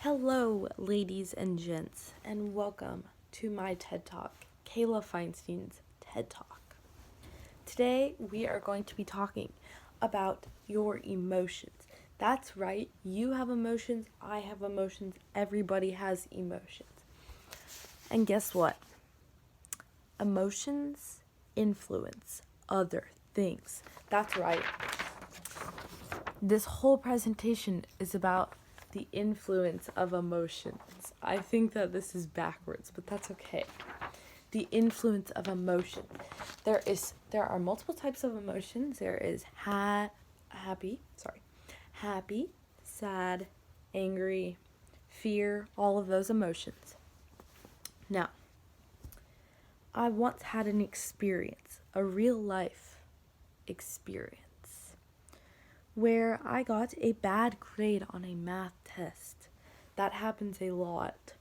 Hello, ladies and gents, and welcome to my TED Talk, Kayla Feinstein's TED Talk. Today, we are going to be talking about your emotions. That's right, you have emotions, I have emotions, everybody has emotions. And guess what? Emotions influence other things. That's right. This whole presentation is about the influence of emotions. I think that this is backwards, but that's okay. The influence of emotion. There are multiple types of emotions. There is happy, sad, angry, fear, all of those emotions. Now, I once had an experience, a real life experience, where I got a bad grade on a math test. That happens a lot.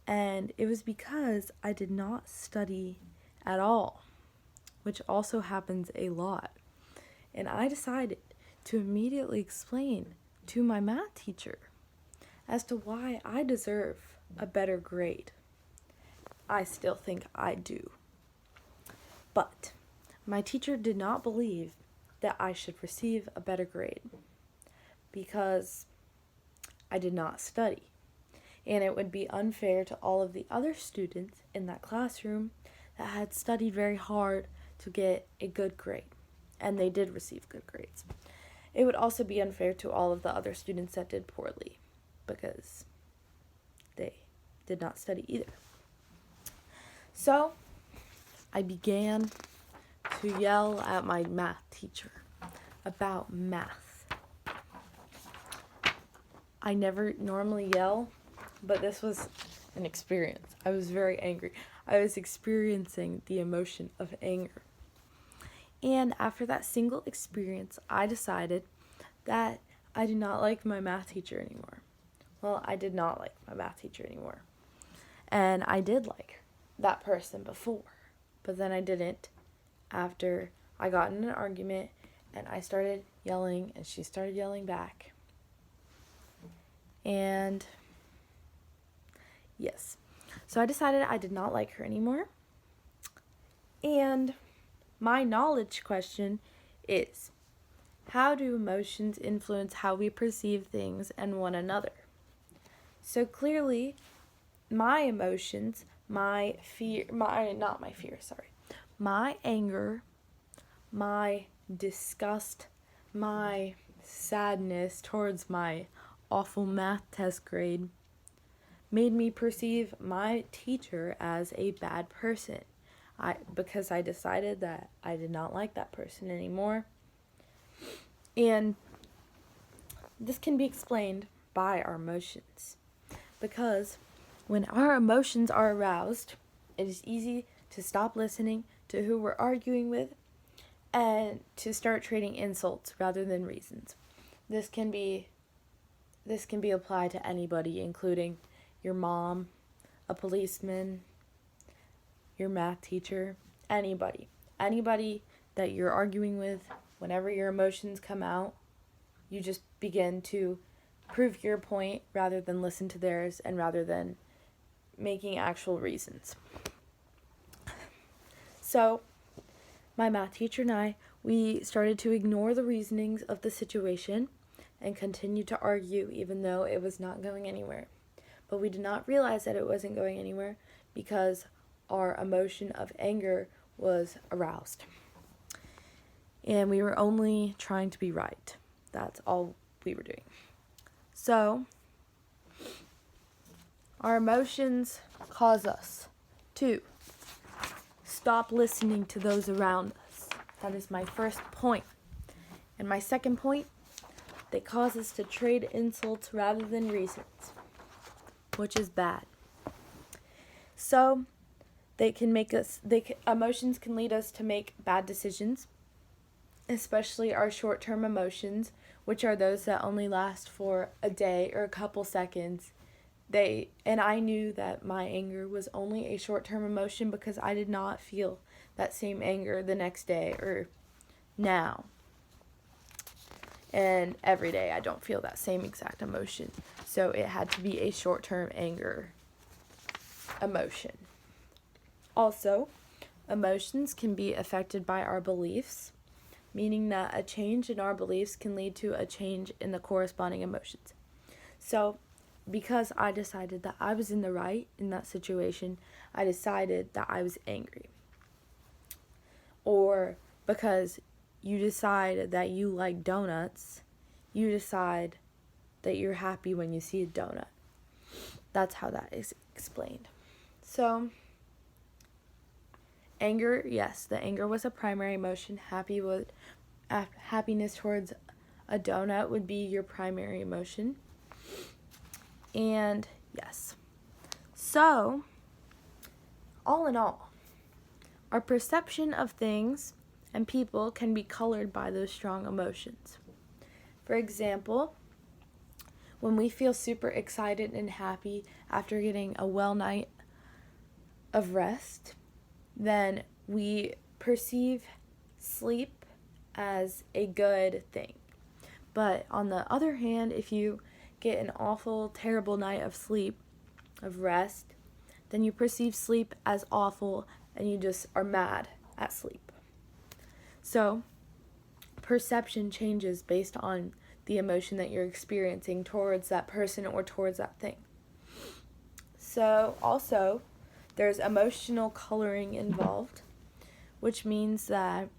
And it was because I did not study at all, which also happens a lot. And I decided to immediately explain to my math teacher as to why I deserve a better grade. I still think I do. But my teacher did not believe that I should receive a better grade because I did not study. And it would be unfair to all of the other students in that classroom that had studied very hard to get a good grade. And they did receive good grades. It would also be unfair to all of the other students that did poorly because they did not study either. So I began to yell at my math teacher about math. I never normally yell, but this was an experience. I was very angry. I was experiencing the emotion of anger. And after that single experience, I decided that I did not like my math teacher anymore. Well, I did not like my math teacher anymore. And I did like that person before, but then I didn't after I got in an argument and I started yelling and she started yelling back. And yes, so I decided I did not like her anymore. And my knowledge question is, how do emotions influence how we perceive things and one another? So clearly, my emotions, my anger, my disgust, my sadness towards my awful math test grade made me perceive my teacher as a bad person. Because I decided that I did not like that person anymore. And this can be explained by our emotions. Because when our emotions are aroused, it is easy to stop listening to who we're arguing with and to start trading insults rather than reasons. This can be applied to anybody, including your mom, a policeman, your math teacher, anybody that you're arguing with. Whenever your emotions come out, you just begin to prove your point rather than listen to theirs and rather than making actual reasons. So my math teacher and we started to ignore the reasonings of the situation and continued to argue even though it was not going anywhere. But we did not realize that it wasn't going anywhere because our emotion of anger was aroused. And we were only trying to be right. That's all we were doing. So, our emotions cause us to stop listening to those around us. That is my first point. And my second point, they cause us to trade insults rather than reasons, which is bad. So, emotions can lead us to make bad decisions, especially our short-term emotions, which are those that only last for a day or a couple seconds. And I knew that my anger was only a short-term emotion because I did not feel that same anger the next day or now. And every day I don't feel that same exact emotion. So it had to be a short-term anger emotion. Also, emotions can be affected by our beliefs, meaning that a change in our beliefs can lead to a change in the corresponding emotions. So, because I decided that I was in the right in that situation, I decided that I was angry. Or because you decide that you like donuts, you decide that you're happy when you see a donut. That's how that is explained. So, anger, yes, the anger was a primary emotion. Happiness towards a donut would be your primary emotion. And yes. So, all in all, our perception of things and people can be colored by those strong emotions. For example, when we feel super excited and happy after getting a well night of rest, then we perceive sleep as a good thing. But on the other hand, if you get an awful, terrible night of sleep, of rest, then you perceive sleep as awful and you just are mad at sleep. So, perception changes based on the emotion that you're experiencing towards that person or towards that thing. So, also, there's emotional coloring involved, which means that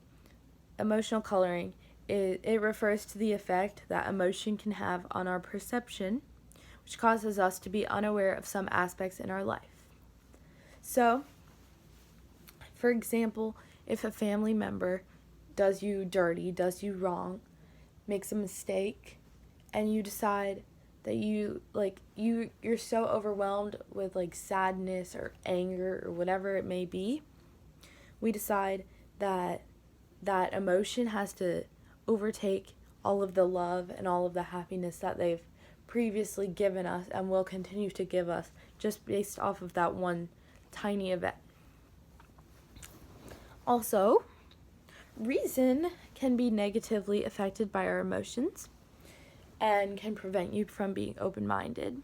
emotional coloring, it refers to the effect that emotion can have on our perception, which causes us to be unaware of some aspects in our life. So, for example, if a family member does you dirty, does you wrong, makes a mistake, and you decide that you're so overwhelmed with sadness or anger or whatever it may be, we decide that that emotion has to overtake all of the love and all of the happiness that they've previously given us and will continue to give us just based off of that one tiny event. Also, reason can be negatively affected by our emotions and can prevent you from being open-minded.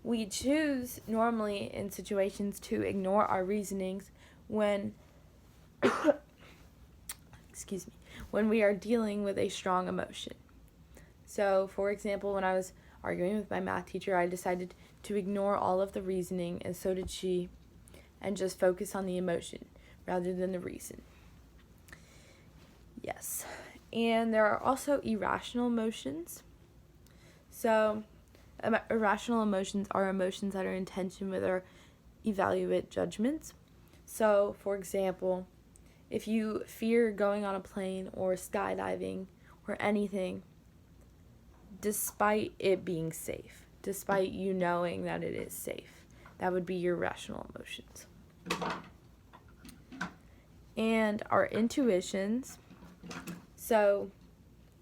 We choose normally in situations to ignore our reasonings when when we are dealing with a strong emotion. So, for example, when I was arguing with my math teacher, I decided to ignore all of the reasoning, and so did she, and just focus on the emotion rather than the reason. Yes. And there are also irrational emotions. So, irrational emotions are emotions that are in tension with our evaluate judgments. So, for example, if you fear going on a plane or skydiving or anything, despite it being safe, despite you knowing that it is safe, that would be your rational emotions. And our intuitions, so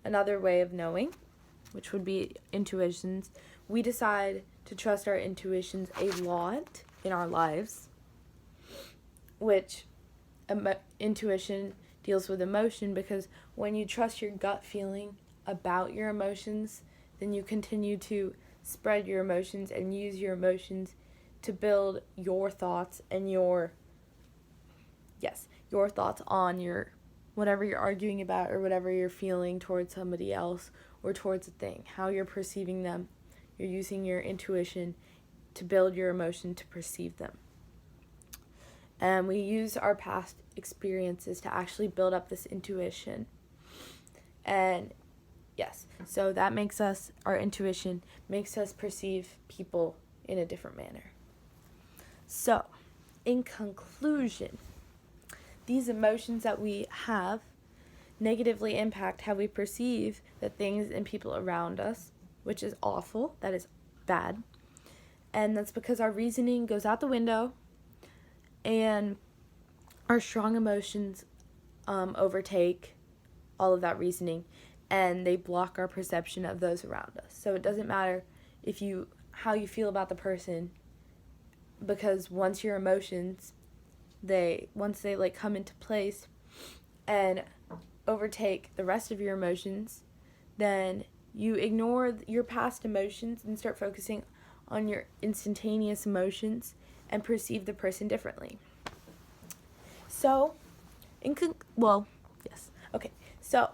another way of knowing, which would be intuitions, we decide to trust our intuitions a lot in our lives, which intuition deals with emotion, because when you trust your gut feeling about your emotions, then you continue to spread your emotions and use your emotions to build your thoughts and your thoughts on your whatever you're arguing about or whatever you're feeling towards somebody else or towards a thing, how you're perceiving them. You're using your intuition to build your emotion to perceive them. And we use our past experiences to actually build up this intuition. And yes, so that makes us, our intuition makes us perceive people in a different manner. So, in conclusion, these emotions that we have negatively impact how we perceive the things and people around us, which is awful, that is bad. And that's because our reasoning goes out the window and our strong emotions overtake all of that reasoning, and they block our perception of those around us. So it doesn't matter how you feel about the person, because once your emotions once they come into place and overtake the rest of your emotions, then you ignore your past emotions and start focusing on your instantaneous emotions and perceive the person differently. So, yes. Okay. So,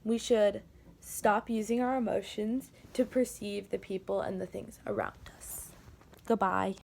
we should stop using our emotions to perceive the people and the things around us. Goodbye.